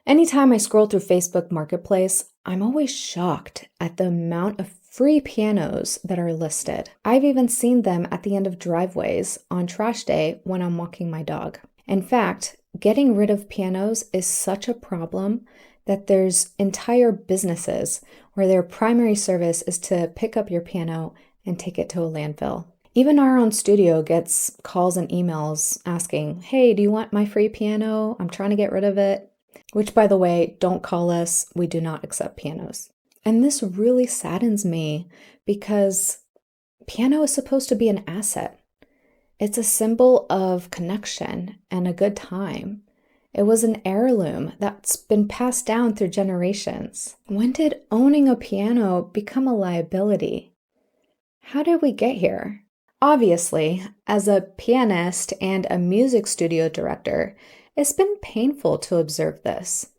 Anytime I scroll through Facebook Marketplace, I'm always shocked at the amount of free pianos that are listed. I've even seen them at the end of driveways on trash day when I'm walking my dog. In fact, getting rid of pianos is such a problem that there's entire businesses where their primary service is to pick up your piano and take it to a landfill. Even our own studio gets calls and emails asking, "Hey, do you want my free piano? I'm trying to get rid of it." Which, by the way, don't call us. We do not accept pianos. And this really saddens me because piano is supposed to be an asset. It's a symbol of connection and a good time. It was an heirloom that's been passed down through generations. When did owning a piano become a liability? How did we get here? Obviously, as a pianist and a music studio director, it's been painful to observe this.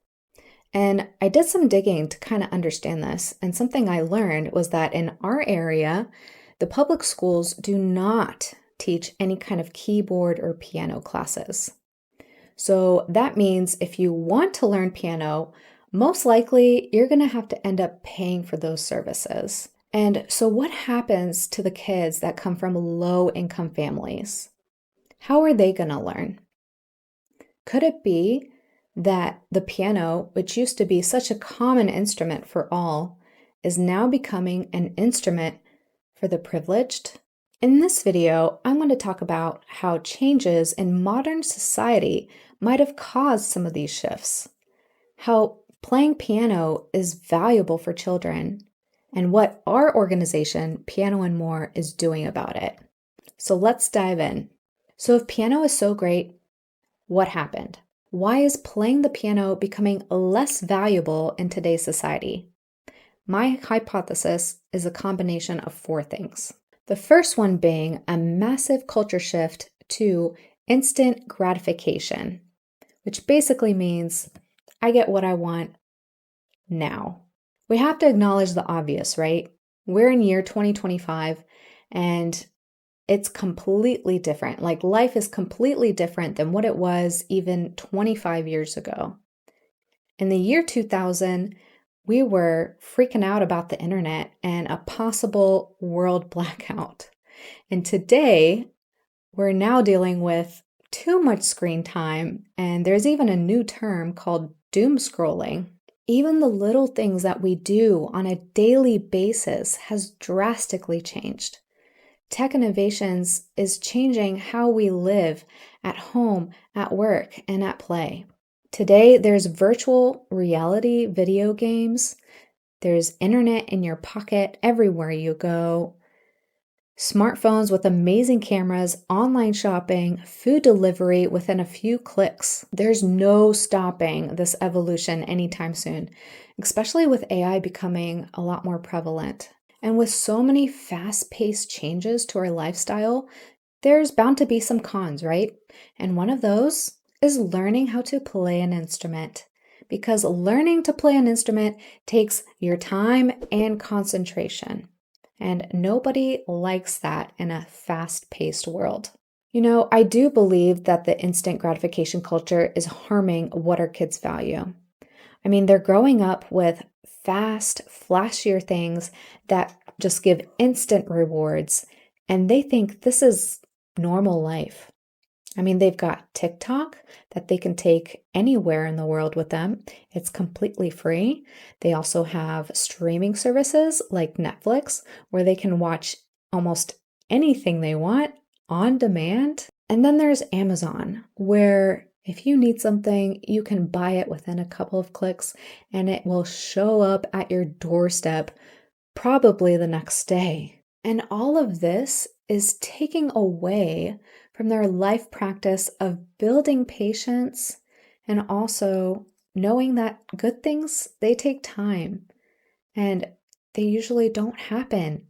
And I did some digging to kind of understand this. And something I learned was that in our area, the public schools do not teach any kind of keyboard or piano classes. So that means if you want to learn piano, most likely you're going to have to end up paying for those services. And so what happens to the kids that come from low-income families? How are they going to learn? Could it be that the piano, which used to be such a common instrument for all, is now becoming an instrument for the privileged? In this video, I'm going to talk about how changes in modern society might have caused some of these shifts, how playing piano is valuable for children, and what our organization, Piano and More, is doing about it. So let's dive in. So if piano is so great, what happened? Why is playing the piano becoming less valuable in today's society? My hypothesis is a combination of four things. The first one being a massive culture shift to instant gratification, which basically means I get what I want now. We have to acknowledge the obvious, right? We're in year 2025 and it's completely different. Like life is completely different than what it was even 25 years ago. In the year 2000, we were freaking out about the internet and a possible world blackout. And today, we're now dealing with too much screen time, and there's even a new term called doom scrolling. Even the little things that we do on a daily basis has drastically changed. Tech innovations is changing how we live at home, at work, and at play. Today, there's virtual reality video games. There's internet in your pocket everywhere you go. Smartphones with amazing cameras, online shopping, food delivery within a few clicks. There's no stopping this evolution anytime soon, especially with AI becoming a lot more prevalent. And with so many fast-paced changes to our lifestyle, there's bound to be some cons, right? And one of those is learning how to play an instrument. Because learning to play an instrument takes your time and concentration. And nobody likes that in a fast-paced world. You know, I do believe that the instant gratification culture is harming what our kids value. I mean, they're growing up with fast, flashier things that just give instant rewards, and they think this is normal life. I mean, they've got TikTok that they can take anywhere in the world with them. It's completely free. They also have streaming services like Netflix, where they can watch almost anything they want on demand. And then there's Amazon, where if you need something, you can buy it within a couple of clicks and it will show up at your doorstep probably the next day. And all of this is taking away from their life practice of building patience and also knowing that good things, they take time and they usually don't happen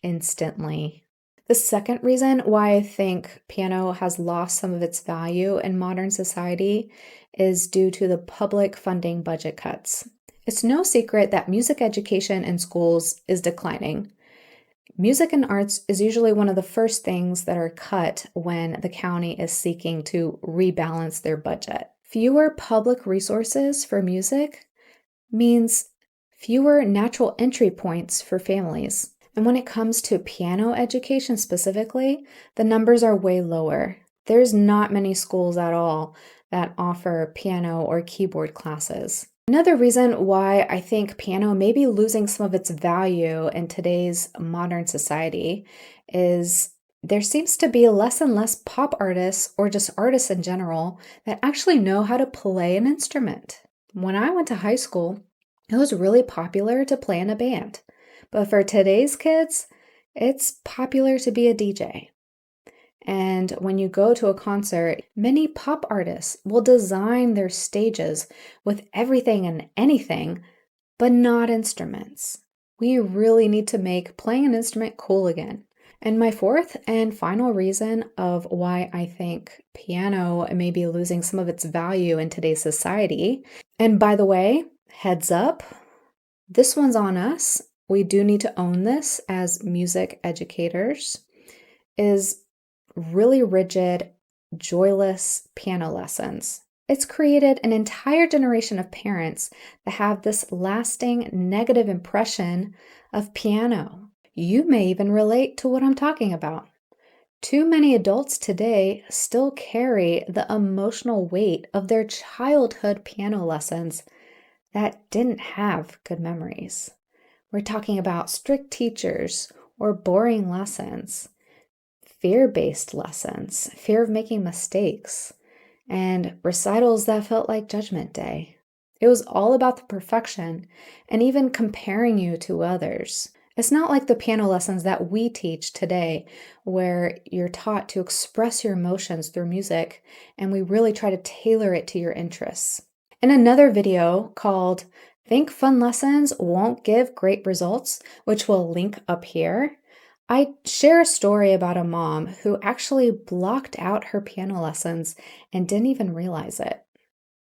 instantly. The second reason why I think piano has lost some of its value in modern society is due to the public funding budget cuts. It's no secret that music education in schools is declining. Music and arts is usually one of the first things that are cut when the county is seeking to rebalance their budget. Fewer public resources for music means fewer natural entry points for families. And when it comes to piano education specifically, the numbers are way lower. There's not many schools at all that offer piano or keyboard classes. Another reason why I think piano may be losing some of its value in today's modern society is there seems to be less and less pop artists or just artists in general that actually know how to play an instrument. When I went to high school, it was really popular to play in a band. But for today's kids, it's popular to be a DJ. And when you go to a concert, many pop artists will design their stages with everything and anything, but not instruments. We really need to make playing an instrument cool again. And my fourth and final reason of why I think piano may be losing some of its value in today's society, and by the way, heads up, this one's on us. We do need to own this as music educators, is really rigid, joyless piano lessons. It's created an entire generation of parents that have this lasting negative impression of piano. You may even relate to what I'm talking about. Too many adults today still carry the emotional weight of their childhood piano lessons that didn't have good memories. We're talking about strict teachers or boring lessons, fear-based lessons, fear of making mistakes, and recitals that felt like Judgment Day. It was all about the perfection and even comparing you to others. It's not like the piano lessons that we teach today, where you're taught to express your emotions through music, and we really try to tailor it to your interests. In another video called Think Fun Lessons Won't Give Great Results, which we'll link up here, I share a story about a mom who actually blocked out her piano lessons and didn't even realize it.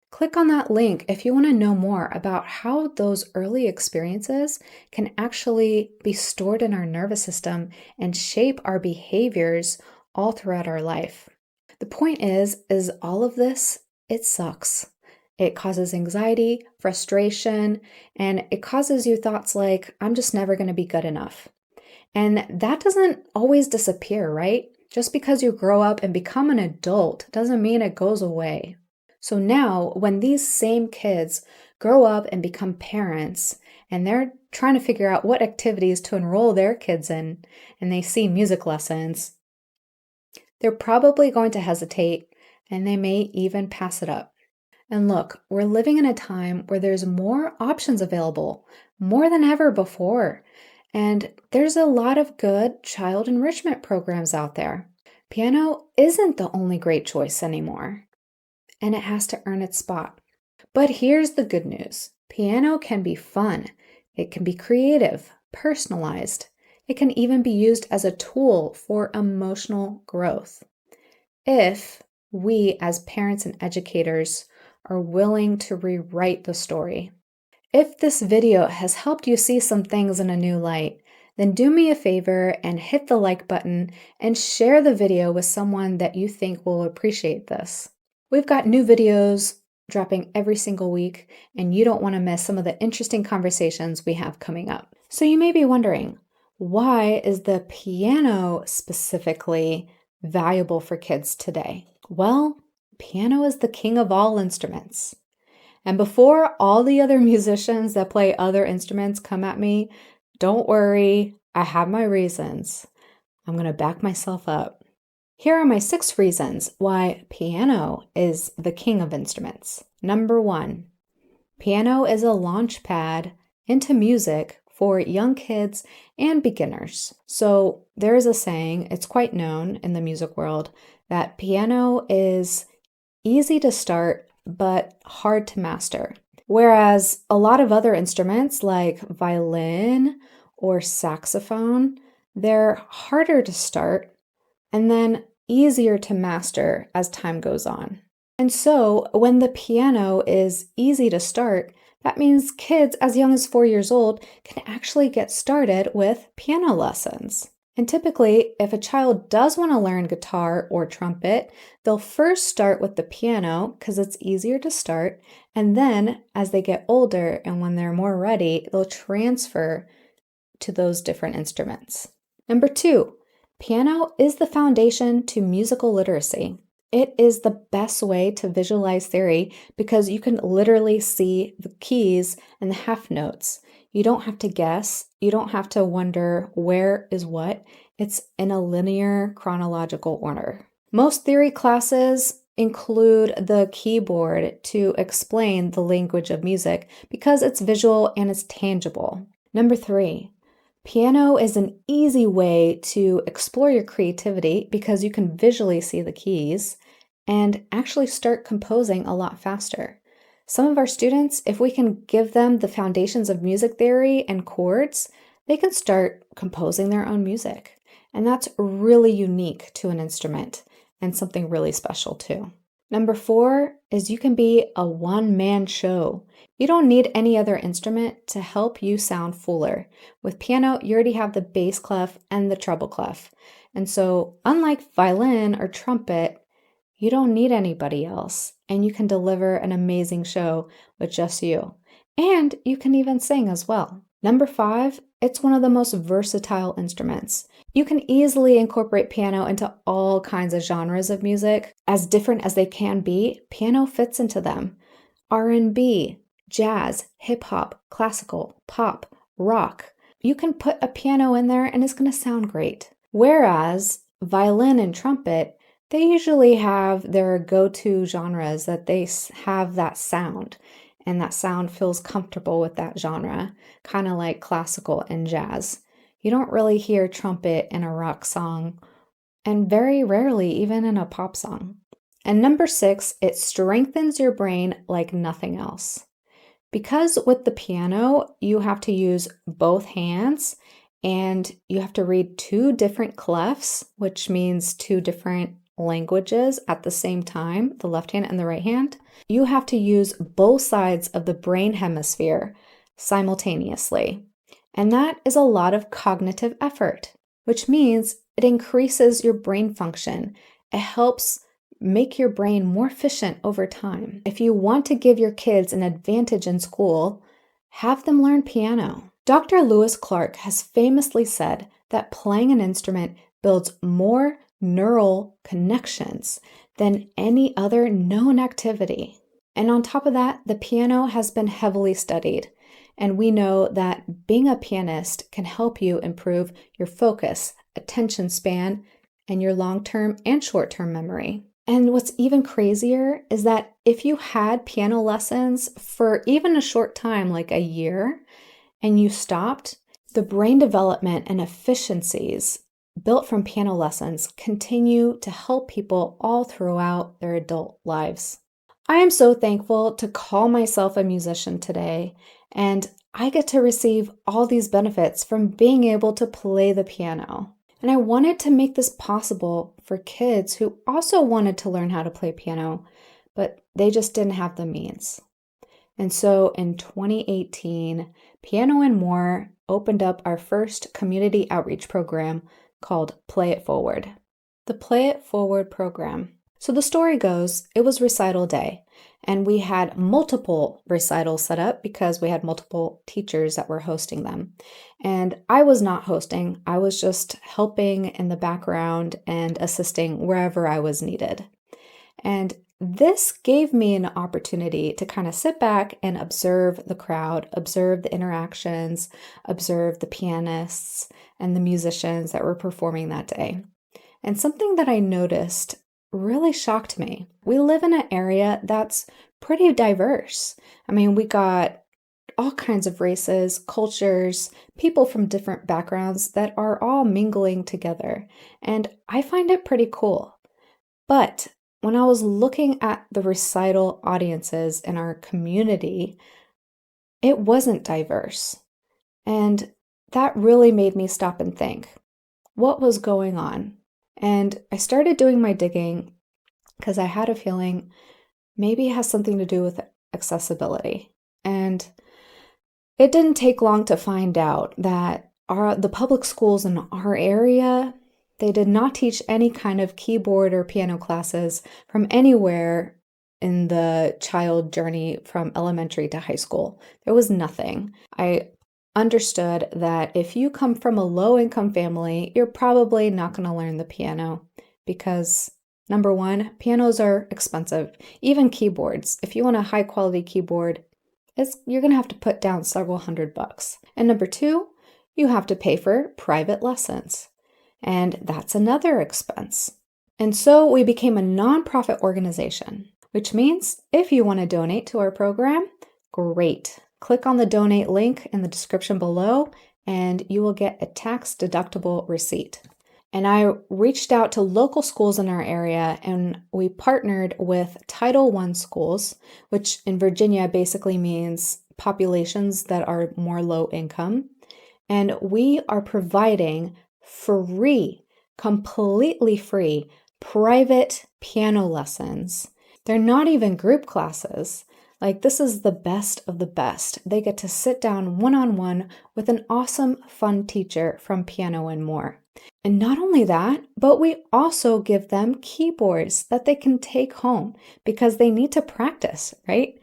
Click on that link if you want to know more about how those early experiences can actually be stored in our nervous system and shape our behaviors all throughout our life. The point is all of this, it sucks. It causes anxiety, frustration, and it causes you thoughts like, I'm just never going to be good enough. And that doesn't always disappear, right? Just because you grow up and become an adult doesn't mean it goes away. So now, when these same kids grow up and become parents, and they're trying to figure out what activities to enroll their kids in, and they see music lessons, they're probably going to hesitate, and they may even pass it up. And look, we're living in a time where there's more options available, more than ever before. And there's a lot of good child enrichment programs out there. Piano isn't the only great choice anymore, and it has to earn its spot. But here's the good news. Piano can be fun. It can be creative, personalized. It can even be used as a tool for emotional growth. If we as parents and educators are willing to rewrite the story. If this video has helped you see some things in a new light, then do me a favor and hit the like button and share the video with someone that you think will appreciate this. We've got new videos dropping every single week, and you don't want to miss some of the interesting conversations we have coming up. So you may be wondering, why is the piano specifically valuable for kids today? Well, piano is the king of all instruments. And before all the other musicians that play other instruments come at me, don't worry, I have my reasons. I'm going to back myself up. Here are my 6 reasons why piano is the king of instruments. Number 1, piano is a launch pad into music for young kids and beginners. So there is a saying, it's quite known in the music world, that piano is easy to start, but hard to master. Whereas a lot of other instruments like violin or saxophone, they're harder to start and then easier to master as time goes on. And so when the piano is easy to start, that means kids as young as 4 years old can actually get started with piano lessons. And typically, if a child does want to learn guitar or trumpet, they'll first start with the piano because it's easier to start. And then as they get older and when they're more ready, they'll transfer to those different instruments. Number 2, piano is the foundation to musical literacy. It is the best way to visualize theory because you can literally see the keys and the half notes. You don't have to guess. You don't have to wonder where is what. It's in a linear chronological order. Most theory classes include the keyboard to explain the language of music because it's visual and it's tangible. Number 3, piano is an easy way to explore your creativity because you can visually see the keys and actually start composing a lot faster. Some of our students, if we can give them the foundations of music theory and chords, they can start composing their own music. And that's really unique to an instrument and something really special too. Number 4 is you can be a one-man show. You don't need any other instrument to help you sound fuller. With piano, you already have the bass clef and the treble clef. And so, unlike violin or trumpet, you don't need anybody else, and you can deliver an amazing show with just you. And you can even sing as well. Number 5, it's one of the most versatile instruments. You can easily incorporate piano into all kinds of genres of music. As different as they can be, piano fits into them. R&B, jazz, hip-hop, classical, pop, rock. You can put a piano in there and it's going to sound great. Whereas violin and trumpet, they usually have their go-to genres that they have that sound, and that sound feels comfortable with that genre, kind of like classical and jazz. You don't really hear trumpet in a rock song, and very rarely even in a pop song. And number 6, it strengthens your brain like nothing else. Because with the piano, you have to use both hands, and you have to read 2 different clefs, which means 2 different languages at the same time, the left hand and the right hand. You have to use both sides of the brain hemisphere simultaneously. And that is a lot of cognitive effort, which means it increases your brain function. It helps make your brain more efficient over time. If you want to give your kids an advantage in school, have them learn piano. Dr. Lewis Clark has famously said that playing an instrument builds more neural connections than any other known activity. And on top of that, the piano has been heavily studied. And we know that being a pianist can help you improve your focus, attention span, and your long-term and short-term memory. And what's even crazier is that if you had piano lessons for even a short time, like a year, and you stopped, the brain development and efficiencies built from piano lessons continue to help people all throughout their adult lives. I am so thankful to call myself a musician today, and I get to receive all these benefits from being able to play the piano. And I wanted to make this possible for kids who also wanted to learn how to play piano, but they just didn't have the means. And so in 2018, Piano and More opened up our first community outreach program called Play It Forward. The Play It Forward program. So the story goes, it was recital day, and we had multiple recitals set up because we had multiple teachers that were hosting them. And I was not hosting, I was just helping in the background and assisting wherever I was needed. And this gave me an opportunity to kind of sit back and observe the crowd, observe the interactions, observe the pianists and the musicians that were performing that day. And something that I noticed really shocked me. We live in an area that's pretty diverse. I mean, we got all kinds of races, cultures, people from different backgrounds that are all mingling together. And I find it pretty cool. But when I was looking at the recital audiences in our community, it wasn't diverse. And that really made me stop and think, what was going on? And I started doing my digging because I had a feeling maybe it has something to do with accessibility. And it didn't take long to find out that the public schools in our area, they did not teach any kind of keyboard or piano classes from anywhere in the child journey from elementary to high school. There was nothing. I understood that if you come from a low-income family, you're probably not going to learn the piano because, number one, pianos are expensive. Even keyboards. If you want a high-quality keyboard, you're going to have to put down several $100. And number two, you have to pay for private lessons. And that's another expense. And so we became a nonprofit organization, which means if you want to donate to our program, great. Click on the donate link in the description below and you will get a tax-deductible receipt. And I reached out to local schools in our area and we partnered with Title I schools, which in Virginia basically means populations that are more low income. And we are providing free, completely free, private piano lessons. They're not even group classes. Like, this is the best of the best. They get to sit down one-on-one with an awesome, fun teacher from Piano and More. And not only that, but we also give them keyboards that they can take home because they need to practice, right?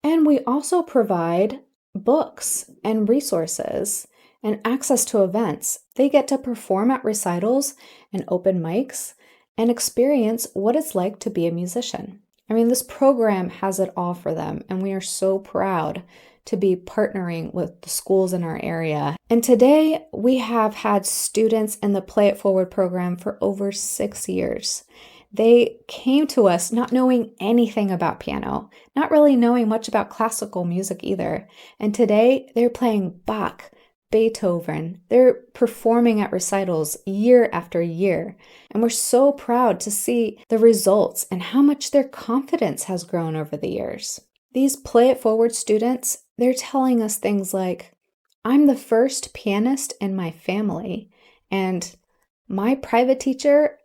And we also provide books and resources and access to events. They get to perform at recitals and open mics and experience what it's like to be a musician. I mean, this program has it all for them, and we are so proud to be partnering with the schools in our area. And today, we have had students in the Play It Forward program for over 6 years. They came to us not knowing anything about piano, not really knowing much about classical music either. And today, they're playing Bach, Beethoven. They're performing at recitals year after year. And we're so proud to see the results and how much their confidence has grown over the years. These Play It Forward students, they're telling us things like, I'm the first pianist in my family, and my private teacher,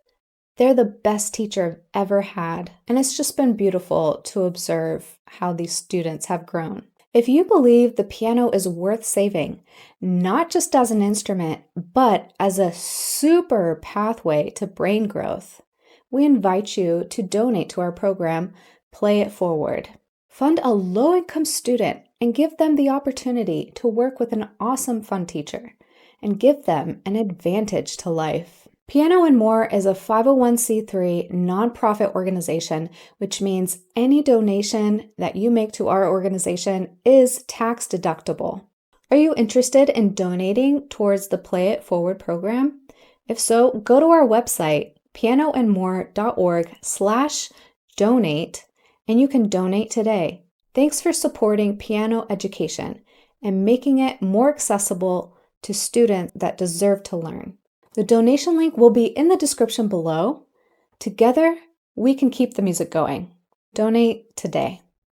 they're the best teacher I've ever had. And it's just been beautiful to observe how these students have grown. If you believe the piano is worth saving, not just as an instrument, but as a super pathway to brain growth, we invite you to donate to our program, Play It Forward. Fund a low-income student and give them the opportunity to work with an awesome, fun teacher and give them an advantage to life. Piano and More is a 501c3 nonprofit organization, which means any donation that you make to our organization is tax deductible. Are you interested in donating towards the Play It Forward program? If so, go to our website, pianoandmore.org/donate, and you can donate today. Thanks for supporting piano education and making it more accessible to students that deserve to learn. The donation link will be in the description below. Together, we can keep the music going. Donate today.